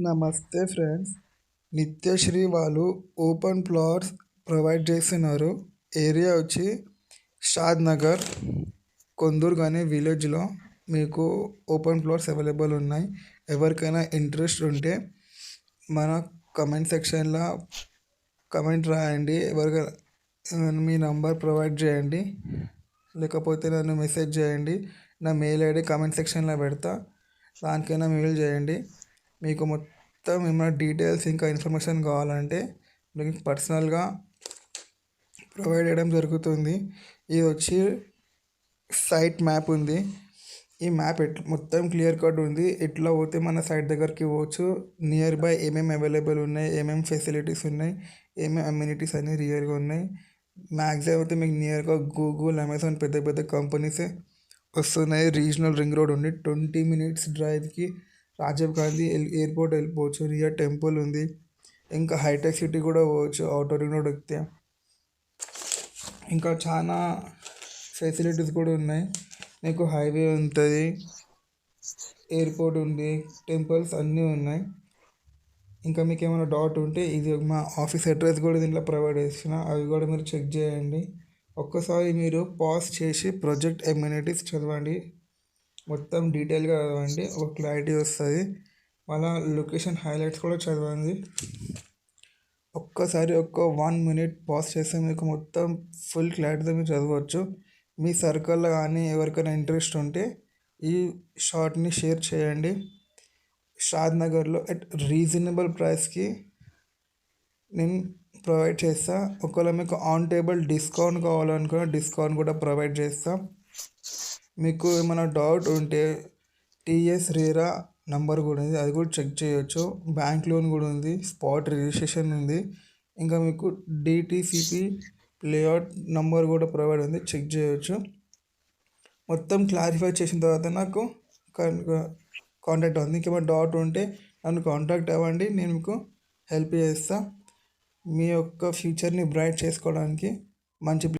నమస్తే ఫ్రెండ్స్. నిత్యశ్రీ వాళ్ళు open plots provide చేస్తున్నారు. ఏరియా వచ్చి షాద్ నగర్ కొందూరు కానీ విలేజ్లో మీకు ఓపెన్ ప్లాట్స్ అవైలబుల్ ఉన్నాయి. ఎవరికైనా ఇంట్రెస్ట్ ఉంటే మన కమెంట్ సెక్షన్లో కమెంట్ రాయండి. ఎవరికైనా మీ నంబర్ ప్రొవైడ్ చేయండి, లేకపోతే నన్ను మెసేజ్ చేయండి. నా మెయిల్ ఐడి కమెంట్ సెక్షన్లో పెడతా, దానికైనా మెయిల్ చేయండి. మీకు మొత్తం ఏమైనా డీటెయిల్స్ ఇంకా ఇన్ఫర్మేషన్ కావాలంటే మీకు పర్సనల్గా ప్రొవైడ్ చేయడం జరుగుతుంది. ఇది వచ్చి సైట్ మ్యాప్ ఉంది. ఈ మ్యాప్ మొత్తం క్లియర్ కట్ ఉంది. ఎట్లా పోతే మన సైట్ దగ్గరికి పోవచ్చు, నియర్ బై ఏమేమి అవైలబుల్ ఉన్నాయి, ఏమేమి ఫెసిలిటీస్ ఉన్నాయి, ఏమేమి అమ్యూనిటీస్ అన్నీ రియల్గా ఉన్నాయి. మ్యాక్సిమం అయితే మీకు నియర్గా గూగుల్, అమెజాన్ పెద్ద పెద్ద కంపెనీసే వస్తున్నాయి. రీజనల్ రింగ్ రోడ్ ఉంది. 20 minutes డ్రైవ్కి రాజీవ్ గాంధీ ఎయిర్పోర్ట్ వెళ్ళిపోవచ్చు. రియర్ టెంపుల్ ఉంది. ఇంకా హైటెక్ సిటీ కూడా పోవచ్చు అవుటర్ రింగ్ రోడ్ ఎక్కితే. ఇంకా చాలా ఫెసిలిటీస్ కూడా ఉన్నాయి. మీకు హైవే ఉంటుంది, ఎయిర్పోర్ట్ ఉంది, టెంపుల్స్ అన్నీ ఉన్నాయి. ఇంకా మీకు ఏమైనా డౌట్ ఉంటే ఇది మా ఆఫీస్ అడ్రస్ కూడా దీంట్లో ప్రొవైడ్ చేసిన, అవి కూడా మీరు చెక్ చేయండి. ఒక్కసారి మీరు పాజ్ చేసి ప్రాజెక్ట్ అమ్యూనిటీస్ చదవండి, మొత్తం డీటెయిల్గా చదవండి, ఒక క్లారిటీ వస్తుంది. మళ్ళీ లొకేషన్ హైలైట్స్ కూడా చదవండి. ఒక్కసారి 1 minute పాజ్ చేస్తే మీకు మొత్తం ఫుల్ క్లారిటీతో మీరు చదవచ్చు. మీ సర్కిల్లో కానీ ఎవరికైనా ఇంట్రెస్ట్ ఉంటే ఈ షార్ట్ని షేర్ చేయండి. షాద్ నగర్లో అట్ రీజనబుల్ ప్రైస్కి నేను ప్రొవైడ్ చేస్తా. ఒకవేళ మీకు ఆన్ టేబుల్ డిస్కౌంట్ కావాలనుకున్న డిస్కౌంట్ కూడా ప్రొవైడ్ చేస్తా. మీకు ఏమైనా డౌట్ ఉంటే టీఎస్ రేరా నంబర్ కూడా ఉంది, అది కూడా చెక్ చేయొచ్చు. బ్యాంక్ లోన్ కూడా ఉంది, స్పాట్ రిజిస్ట్రేషన్ ఉంది. ఇంకా మీకు డిటీసీపీ లేఅవుట్ నంబర్ కూడా ప్రొవైడ్ ఉంది, చెక్ చేయొచ్చు. మొత్తం క్లారిఫై చేసిన తర్వాత నాకు కాంటాక్ట్ అవుతుంది. ఇంకేమైనా డౌట్ ఉంటే నన్ను కాంటాక్ట్ అవ్వండి, నేను మీకు హెల్ప్ చేస్తాను. మీ యొక్క ఫ్యూచర్ని బ్రైట్ చేసుకోవడానికి మంచి